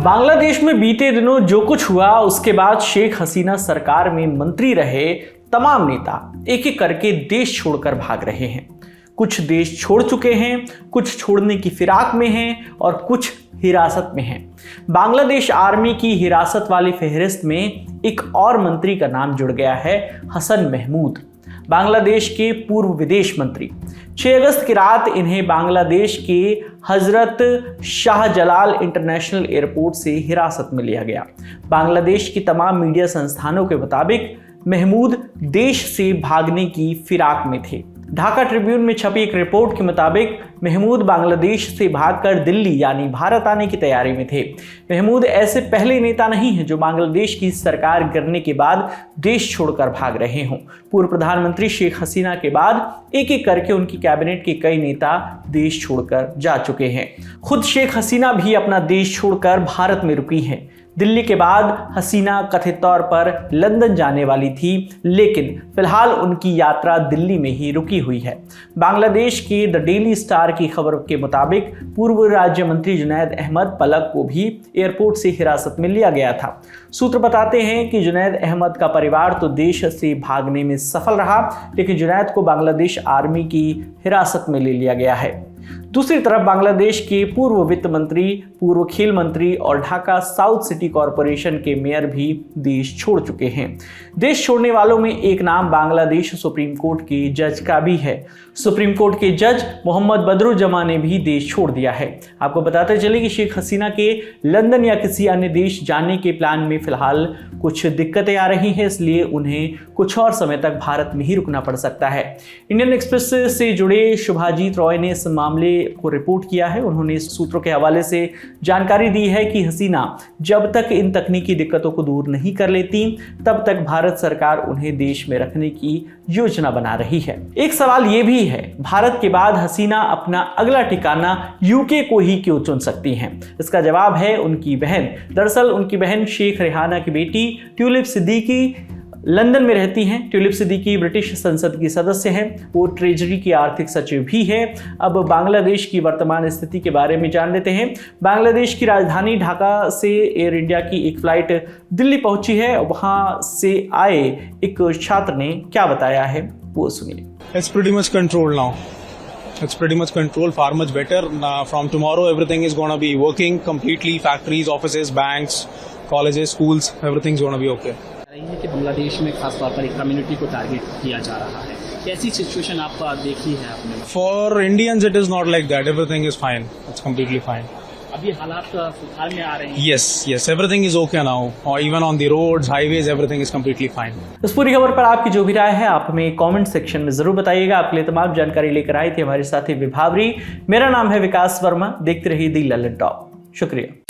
बांग्लादेश में बीते दिनों जो कुछ हुआ उसके बाद शेख हसीना सरकार में मंत्री रहे तमाम नेता एक एक करके देश छोड़कर भाग रहे हैं। कुछ देश छोड़ चुके हैं, कुछ छोड़ने की फिराक में हैं और कुछ हिरासत में हैं। बांग्लादेश आर्मी की हिरासत वाली फहरिस्त में एक और मंत्री का नाम जुड़ गया है, हसन महमूद, बांग्लादेश के पूर्व विदेश मंत्री। 6 अगस्त की रात इन्हें बांग्लादेश के हजरत शाहजलाल इंटरनेशनल एयरपोर्ट से हिरासत में लिया गया। बांग्लादेश की तमाम मीडिया संस्थानों के मुताबिक महमूद देश से भागने की फिराक में थे। ढाका ट्रिब्यून में छपी एक रिपोर्ट के मुताबिक महमूद बांग्लादेश से भागकर दिल्ली यानी भारत आने की तैयारी में थे। महमूद ऐसे पहले नेता नहीं हैं जो बांग्लादेश की सरकार गिरने के बाद देश छोड़कर भाग रहे हों। पूर्व प्रधानमंत्री शेख हसीना के बाद एक एक करके उनकी कैबिनेट के कई नेता देश छोड़कर जा चुके हैं। खुद शेख हसीना भी अपना देश छोड़कर भारत में रुकी हैं। दिल्ली के बाद हसीना कथित तौर पर लंदन जाने वाली थी, लेकिन फिलहाल उनकी यात्रा दिल्ली में ही रुकी हुई है। बांग्लादेश के द डेली स्टार की खबर के मुताबिक पूर्व राज्य मंत्री जुनैद अहमद पलक को भी एयरपोर्ट से हिरासत में लिया गया था। सूत्र बताते हैं कि जुनैद अहमद का परिवार तो देश से भागने में सफल रहा, लेकिन जुनैद को बांग्लादेश आर्मी की हिरासत में ले लिया गया है। दूसरी तरफ बांग्लादेश के पूर्व वित्त मंत्री, पूर्व खेल मंत्री और ढाका साउथ सिटी कॉरपोरेशन के मेयर भी देश छोड़ चुके हैं। देश छोड़ने वालों में एक नाम बांग्लादेश सुप्रीम कोर्ट के जज का भी है। सुप्रीम कोर्ट के जज मोहम्मद बदरुज्जमा ने भी देश छोड़ दिया है। आपको बताते चले कि शेख हसीना के लंदन या किसी अन्य देश जाने के प्लान में फिलहाल कुछ दिक्कतें आ रही हैं, इसलिए उन्हें कुछ और समय तक भारत में ही रुकना पड़ सकता है। इंडियन एक्सप्रेस से जुड़े शुभाजीत रॉय ने इस मामले को रिपोर्ट किया है। उन्होंने सूत्रों के हवाले से जानकारी दी है कि हसीना जब तक इन तकनीकी दिक्कतों को दूर नहीं कर लेती, तब तक भारत सरकार उन्हें देश में रखने की योजना बना रही है। एक सवाल यह भी है, भारत के बाद हसीना अपना अगला ठिकाना यूके को ही क्यों चुन सकती हैं? इसका जवाब है उनकी बहन। दरअसल उनकी बहन शेख रेहाना की बेटी ट्यूलिप सिद्दीकी लंदन में रहती हैं। ट्यूलिप सिद्दीकी ब्रिटिश संसद की सदस्य हैं। वो ट्रेजरी की आर्थिक सचिव भी हैं। अब बांग्लादेश की वर्तमान स्थिति के बारे में जान लेते हैं। बांग्लादेश की राजधानी ढाका से एयर इंडिया की एक फ्लाइट दिल्ली पहुंची है। वहां से आए एक छात्र ने क्या बताया है वो सुनिए। It's pretty much controlled now. It's pretty much controlled, far much better. From tomorrow, everything is going to be working completely. Factories, offices, banks, colleges, schools, everything's going to be okay. रही है कि बांग्लादेश में खास तौर पर एक community को target किया जा रहा है। कैसी सिचुएशन आप देखी है आपने? For Indians, it is not like that. Everything is fine. It's completely fine. अभी हालात सुधार में आ रहे हैं? Yes, everything is okay now. Or even on the roads, highways, everything is completely fine. इस पूरी खबर पर आपकी जो भी राय है आप हमें कमेंट सेक्शन में जरूर बताइएगा। आपके लिए तमाम जानकारी लेकर आई थी हमारे साथी विभावरी। मेरा नाम है विकास वर्मा। देखते रहिए दी ललन टॉप। शुक्रिया।